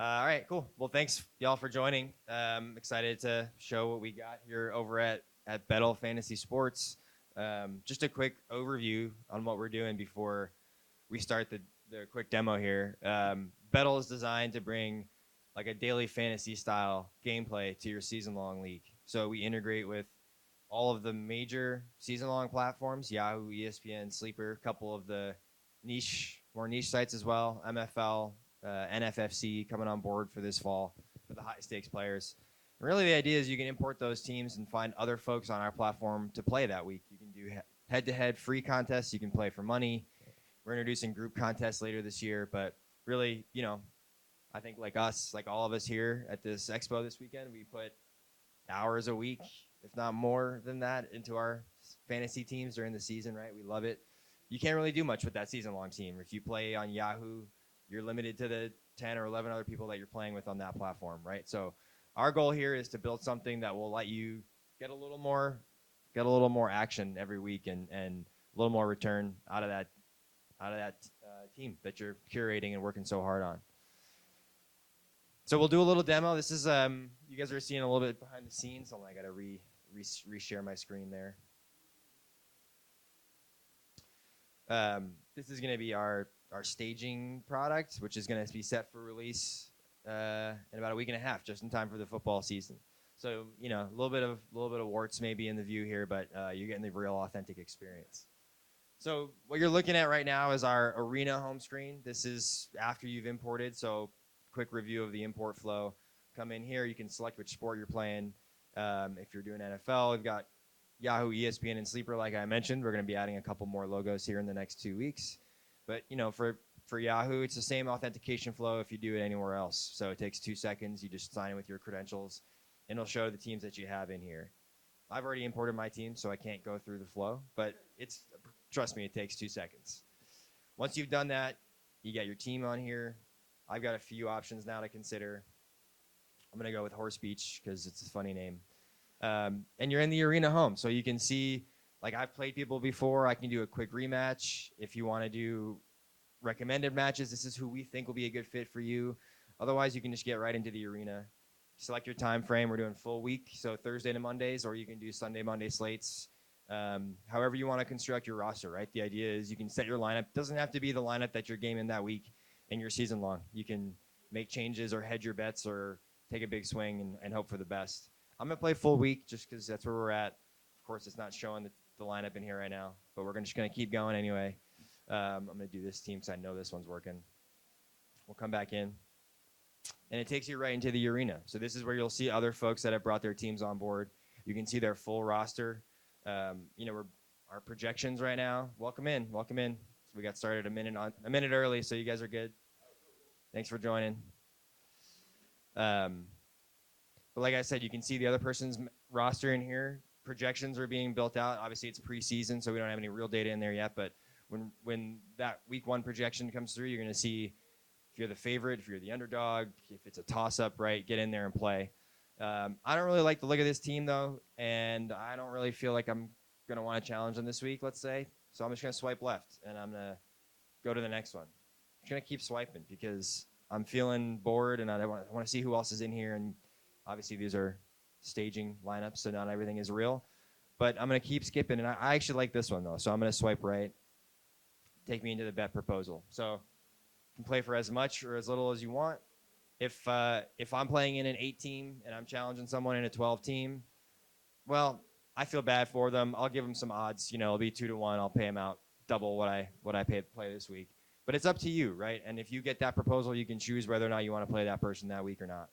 All right, cool. Well, thanks y'all for joining. Excited to show what we got here over at Bettle Fantasy Sports. Just a quick overview on what we're doing before we start the quick demo here. Bettle is designed to bring like a daily fantasy style gameplay to your season long league. So we integrate with all of the major season long platforms: Yahoo, ESPN, Sleeper, a couple of the more niche sites as well, MFL, NFFC coming on board for this fall for the high stakes players. And really, the idea is you can import those teams and find other folks on our platform to play that week. You can do head to head free contests. You can play for money. We're introducing group contests later this year, but really, I think like us, like all of us here at this expo this weekend, we put hours a week, if not more than that, into our fantasy teams during the season, right? We love it. You can't really do much with that season long team. If you play on Yahoo, you're limited to the 10 or 11 other people that you're playing with on that platform, right? So our goal here is to build something that will let you get a little more action every week and a little more return out of that team that you're curating and working so hard on. So we'll do a little demo. This is you guys are seeing a little bit behind the scenes. So I got to reshare my screen there. This is going to be our staging product, which is going to be set for release in about a week and a half, just in time for the football season. So a little bit of warts maybe in the view here, but you're getting the real authentic experience. So what you're looking at right now is our arena home screen. This is after you've imported. So quick review of the import flow. Come in here. You can select which sport you're playing. If you're doing NFL, we've got Yahoo, ESPN, and Sleeper, like I mentioned. We're going to be adding a couple more logos here in the next 2 weeks. But, for Yahoo, it's the same authentication flow if you do it anywhere else. So it takes 2 seconds. You just sign in with your credentials, and it'll show the teams that you have in here. I've already imported my team, so I can't go through the flow. But trust me, it takes 2 seconds. Once you've done that, you get your team on here. I've got a few options now to consider. I'm going to go with Horse Beach because it's a funny name. And you're in the arena home, so you can see, like I've played people before. I can do a quick rematch. If you want to do recommended matches, this is who we think will be a good fit for you. Otherwise, you can just get right into the arena. Select your time frame. We're doing full week, so Thursday to Mondays, or you can do Sunday, Monday slates. However you want to construct your roster, right? The idea is you can set your lineup. It doesn't have to be the lineup that you're gaming that week in your season long. You can make changes or hedge your bets or take a big swing and hope for the best. I'm going to play full week just because that's where we're at. Of course, it's not showing the lineup in here right now, but we're just going to keep going anyway. I'm going to do this team because I know this one's working. We'll come back in. And it takes you right into the arena. So this is where you'll see other folks that have brought their teams on board. You can see their full roster. Our projections right now. Welcome in. So we got started a minute early, so you guys are good. Thanks for joining. But like I said, you can see the other person's roster in here. Projections are being built out. Obviously, it's preseason, so we don't have any real data in there yet. But when that week one projection comes through, you're going to see if you're the favorite, if you're the underdog, if it's a toss-up, right, get in there and play. I don't really like the look of this team, though, and I don't really feel like I'm going to want to challenge them this week, let's say. So I'm just going to swipe left, and I'm going to go to the next one. I'm going to keep swiping because I'm feeling bored, and I want to see who else is in here. And obviously, these are staging lineups, so not everything is real. But I'm going to keep skipping, and I actually like this one, though. So I'm going to swipe right, take me into the bet proposal. So you can play for as much or as little as you want. If I'm playing in an 8 team and I'm challenging someone in a 12 team, well, I feel bad for them. I'll give them some odds. It'll be 2 to 1. I'll pay them out double what I paid to play this week. But it's up to you, right? And if you get that proposal, you can choose whether or not you want to play that person that week or not.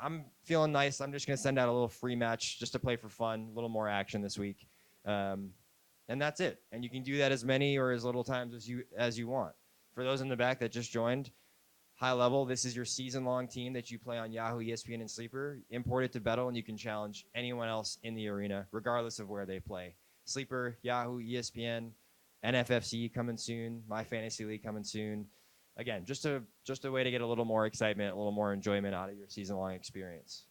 I'm feeling nice. I'm just going to send out a little free match just to play for fun, a little more action this week. And that's it. And you can do that as many or as little times as you want. For those in the back that just joined, high level, this is your season-long team that you play on Yahoo, ESPN, and Sleeper. Import it to Bettle, and you can challenge anyone else in the arena, regardless of where they play. Sleeper, Yahoo, ESPN, NFFC coming soon, My Fantasy League coming soon. Again, just a way to get a little more excitement, a little more enjoyment out of your season-long experience.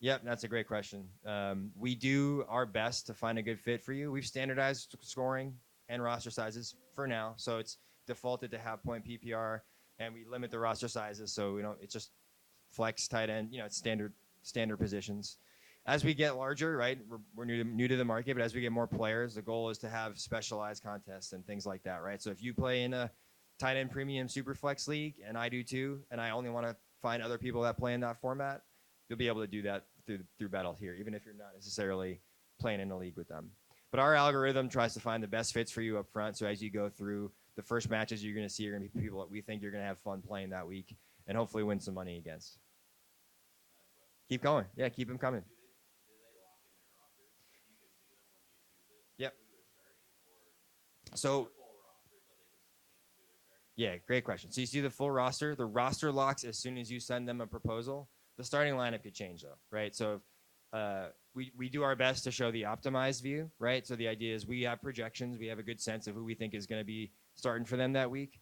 Yep, that's a great question. We do our best to find a good fit for you. We've standardized scoring and roster sizes for now, so it's defaulted to half point PPR, and we limit the roster sizes so we don't. It's just flex, tight end. It's standard positions. As we get larger, right, we're new to the market, but as we get more players, the goal is to have specialized contests and things like that, right? So if you play in a tight end premium super flex league, and I do too, and I only want to find other people that play in that format, you'll be able to do that through Bettle here, even if you're not necessarily playing in a league with them. But our algorithm tries to find the best fits for you up front. So as you go through the first matches you're going to see are going to be people that we think you're going to have fun playing that week and hopefully win some money against. Keep going. Yeah, keep them coming. Yep. So, yeah, great question. So you see the full roster. The roster locks as soon as you send them a proposal. The starting lineup could change though, right? So we do our best to show the optimized view, right? So the idea is we have projections. We have a good sense of who we think is going to be starting for them that week.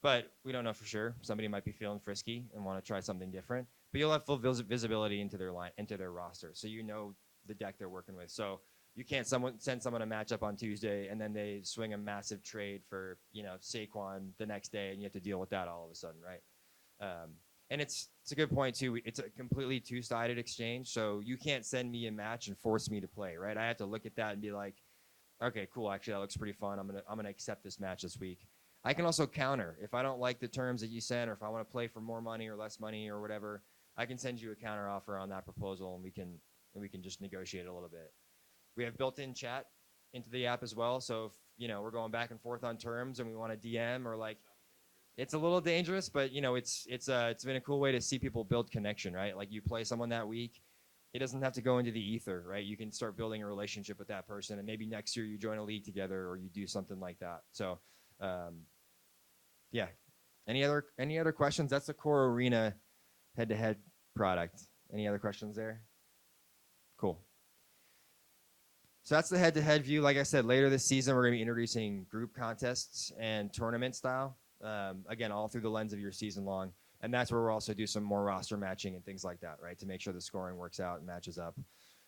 But we don't know for sure. Somebody might be feeling frisky and want to try something different. But you'll have full visibility into their roster, so you know the deck they're working with. So you can't send someone a matchup on Tuesday and then they swing a massive trade for Saquon the next day, and you have to deal with that all of a sudden, right? And it's a good point too. It's a completely two-sided exchange, so you can't send me a match and force me to play, right? I have to look at that and be like, okay, cool. Actually, that looks pretty fun. I'm gonna accept this match this week. I can also counter if I don't like the terms that you sent, or if I want to play for more money or less money or whatever. I can send you a counter offer on that proposal, and we can just negotiate a little bit. We have built-in chat into the app as well. So if we're going back and forth on terms and we want to DM or like, it's a little dangerous, but it's been a cool way to see people build connection, right? Like you play someone that week, it doesn't have to go into the ether, right? You can start building a relationship with that person, and maybe next year you join a league together or you do something like that. So, yeah. Any other questions? That's the core arena head-to-head product. Any other questions there? Cool. So that's the head-to-head view. Like I said, later this season, we're going to be introducing group contests and tournament style. Again, all through the lens of your season long. And that's where we'll also do some more roster matching and things like that, right? To make sure the scoring works out and matches up.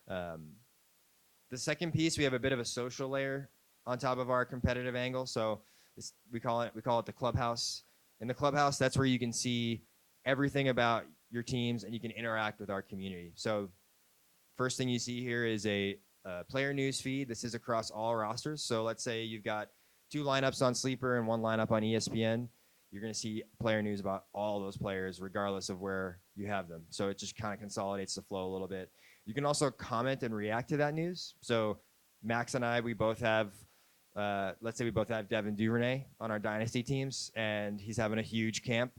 The second piece, we have a bit of a social layer on top of our competitive angle. So we call it the clubhouse. In the clubhouse, that's where you can see everything about your teams and you can interact with our community. So first thing you see here is a player news feed. This is across all rosters. So let's say you've got 2 lineups on Sleeper and 1 lineup on ESPN. You're going to see player news about all those players, regardless of where you have them. So it just kind of consolidates the flow a little bit. You can also comment and react to that news. So Max and I, we both have, let's say we both have Devin Duvernay on our dynasty teams, and he's having a huge camp.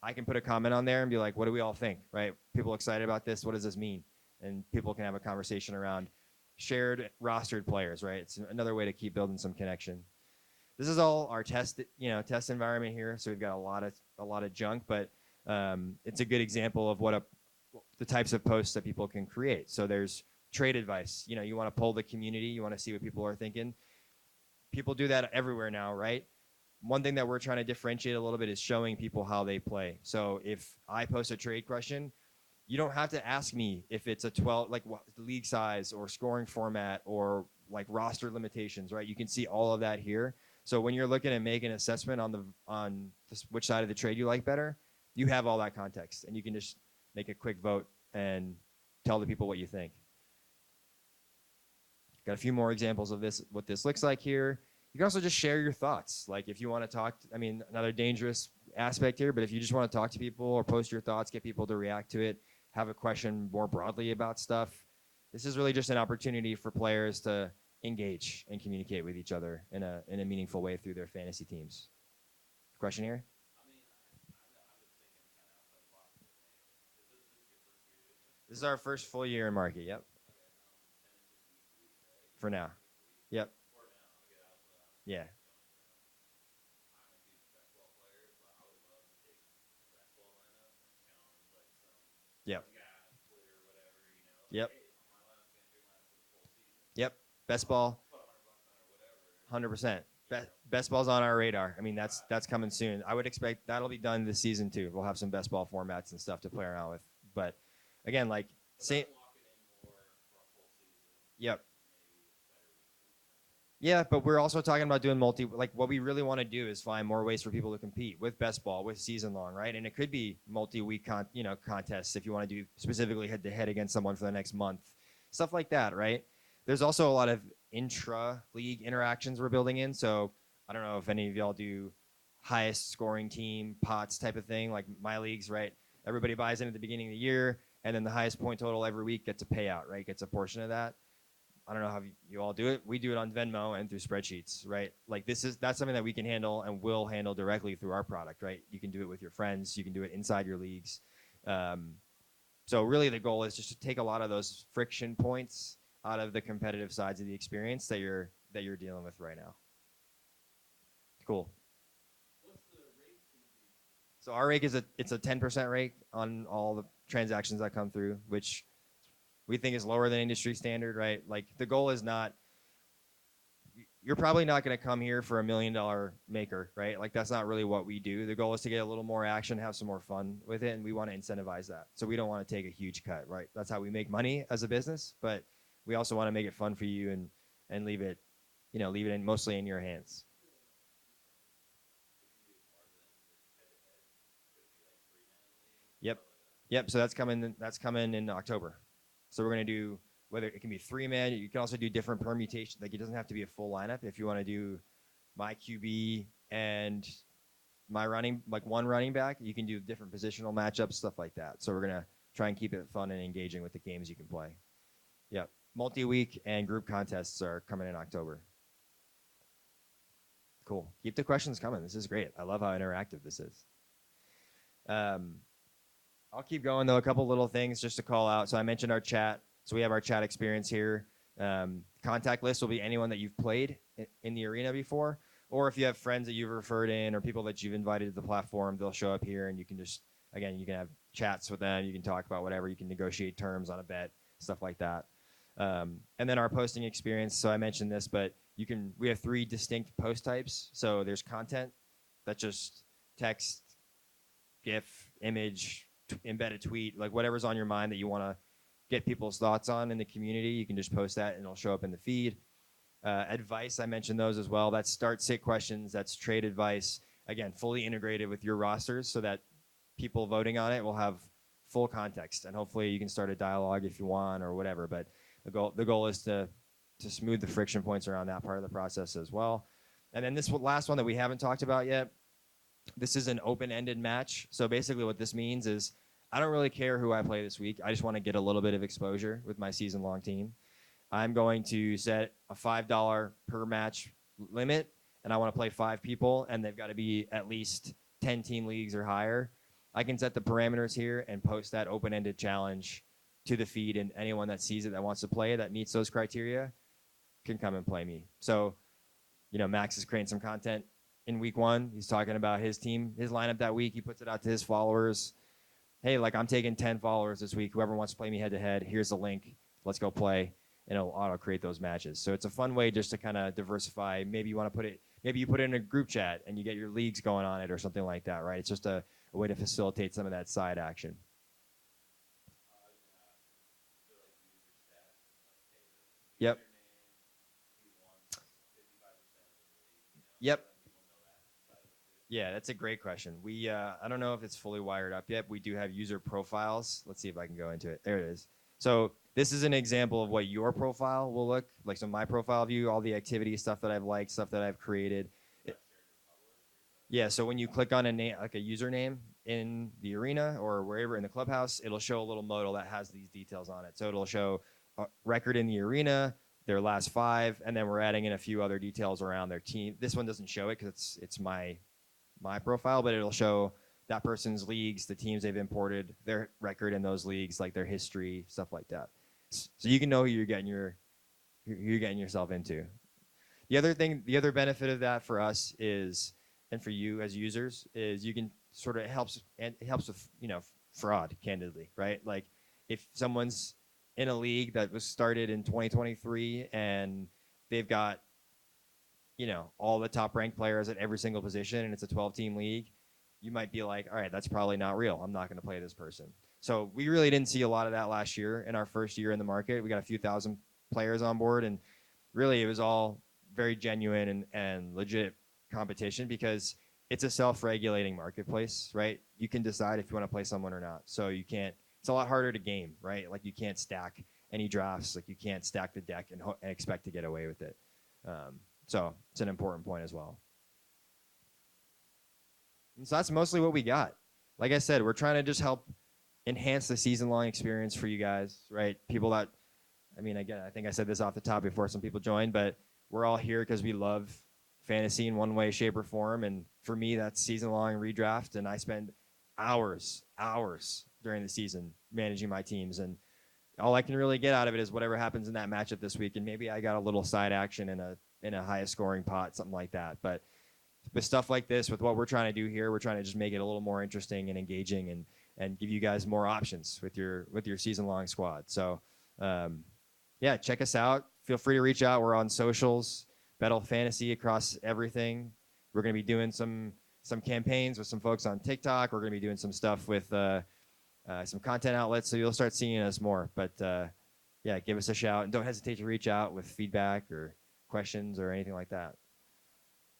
I can put a comment on there and be like, what do we all think, right? People excited about this. What does this mean? And people can have a conversation around shared rostered players, right? It's another way to keep building some connection. This is all our test environment here. So we've got a lot of junk, but it's a good example of the types of posts that people can create. So there's trade advice. You want to poll the community. You want to see what people are thinking. People do that everywhere now, right? One thing that we're trying to differentiate a little bit is showing people how they play. So if I post a trade question, you don't have to ask me if it's a 12, like league size or scoring format or like roster limitations, right? You can see all of that here. So when you're looking at making an assessment on which side of the trade you like better, you have all that context, and you can just make a quick vote and tell the people what you think. Got a few more examples of what this looks like here. You can also just share your thoughts. Like if you want to talk, another dangerous aspect here, but if you just want to talk to people or post your thoughts, get people to react to it, have a question more broadly about stuff, this is really just an opportunity for players to engage and communicate with each other in a meaningful way through their fantasy teams. Question here? This is our first full year in market. Yep. For now. Yep. Yeah. Yep. Yep. Yep. Best ball. 100%. Best ball's on our radar. That's coming soon. I would expect that'll be done this season too. We'll have some best ball formats and stuff to play around with. But again, like same Yep. Yeah, but we're also talking about doing like what we really want to do is find more ways for people to compete with best ball, with season long, right? And it could be multi-week contests if you want to do specifically head to head against someone for the next month, stuff like that, right? There's also a lot of intra league interactions we're building in. So I don't know if any of y'all do highest scoring team pots type of thing, like my leagues, right? Everybody buys in at the beginning of the year, and then the highest point total every week gets a payout, right? Gets a portion of that. I don't know how you all do it. We do it on Venmo and through spreadsheets, right? Like that's something that we can handle and will handle directly through our product, right? You can do it with your friends. You can do it inside your leagues. Um, so really, the goal is just to take a lot of those friction points out of the competitive sides of the experience that you're dealing with right now. Cool. So our rake is it's a 10% rake on all the transactions that come through, which we think is lower than industry standard, right? Like the goal is not you're probably not going to come here for $1 million maker, right? Like that's not really what we do. The goal is to get a little more action, have some more fun with it, and we want to incentivize that. So we don't want to take a huge cut, right? That's how we make money as a business, but we also want to make it fun for you and leave it, leave it in mostly in your hands. Yep. Yep. So that's coming in October. So we're gonna do whether it can be 3 man. You can also do different permutations. Like it doesn't have to be a full lineup. If you want to do my QB and my running, like one running back, you can do different positional matchups, stuff like that. So we're gonna try and keep it fun and engaging with the games you can play. Yep. Multi-week and group contests are coming in October. Cool. Keep the questions coming. This is great. I love how interactive this is. Um, I'll keep going though. A couple little things just to call out. So I mentioned our chat. So we have our chat experience here. Contact list will be anyone that you've played in the arena before, or if you have friends that you've referred in or people that you've invited to the platform, they'll show up here and you can just, again, you can have chats with them. You can talk about whatever. You can negotiate terms on a bet, stuff like that. And then our posting experience. So I mentioned this, but we have 3 distinct post types. So there's content that's just text, GIF, image, embedded tweet, like whatever's on your mind that you want to get people's thoughts on in the community. You can just post that and it'll show up in the feed. Advice, I mentioned those as well. That's start sit questions, that's trade advice. Again, fully integrated with your rosters so that people voting on it will have full context. And hopefully you can start a dialogue if you want or whatever. But the goal is to smooth the friction points around that part of the process as well. And then this last one that we haven't talked about yet, this is an open-ended match. So basically what this means is I don't really care who I play this week. I just want to get a little bit of exposure with my season-long team. I'm going to set a $5 per match limit, and I want to play 5 people, and they've got to be at least 10 team leagues or higher. I can set the parameters here and post that open-ended challenge to the feed, and anyone that sees it that wants to play that meets those criteria can come and play me. So, Max is creating some content in week 1. He's talking about his team, his lineup that week. He puts it out to his followers. Hey, like I'm taking 10 followers this week. Whoever wants to play me head to head, here's the link. Let's go play. And it'll auto create those matches. So it's a fun way just to kind of diversify. Maybe you want to maybe you put it in a group chat and you get your leagues going on it or something like that, right? It's just a way to facilitate some of that side action. Yep. Yep. Yeah, that's a great question. I don't know if it's fully wired up yet. We do have user profiles. Let's see if I can go into it. There it is. So this is an example of what your profile will look like. So my profile view, all the activity stuff that I've liked, stuff that I've created. Yeah. So when you click on a name, like a username in the arena or wherever in the clubhouse, it'll show a little modal that has these details on it. So it'll show a record in the arena, their last 5, and then we're adding in a few other details around their team. This one doesn't show it because it's my profile, but it'll show that person's leagues, the teams they've imported, their record in those leagues, like their history, stuff like that. So you can know who you're getting yourself into. The other benefit of that for us is, and for you as users, is you can sort of it helps with fraud, candidly, right? Like if someone's in a league that was started in 2023 and they've got all the top ranked players at every single position and it's a 12-team league, you might be like, all right, that's probably not real. I'm not going to play this person. So we really didn't see a lot of that last year in our first year in the market. We got a few thousand players on board, and really it was all very genuine and legit competition because it's a self-regulating marketplace, right? You can decide if you want to play someone or not. So you can't. It's a lot harder to game, right? Like you can't stack any drafts. Like you can't stack the deck and expect to get away with it. So it's an important point as well. And so that's mostly what we got. Like I said, we're trying to just help enhance the season-long experience for you guys, right? People that, I mean, again, I think I said this off the top before some people joined, but we're all here because we love fantasy in one way, shape, or form. And for me, that's season-long redraft, and I spend hours during the season managing my teams. And all I can really get out of it is whatever happens in that matchup this week, and maybe I got a little side action in a highest scoring pot, something like that. But with stuff like this, with what we're trying to do here, we're trying to just make it a little more interesting and engaging, and give you guys more options with your season long squad. So yeah, check us out. Feel free to reach out. We're on socials, Bettle Fantasy across everything. We're going to be doing some campaigns with some folks on TikTok. We're going to be doing some stuff with some content outlets, so you'll start seeing us more. But yeah, give us a shout, and don't hesitate to reach out with feedback or questions or anything like that.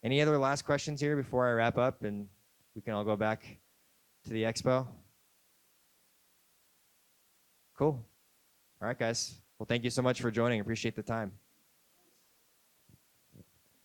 Any other last questions here before I wrap up and we can all go back to the expo? Cool. All right, guys. Well, thank you so much for joining. Appreciate the time.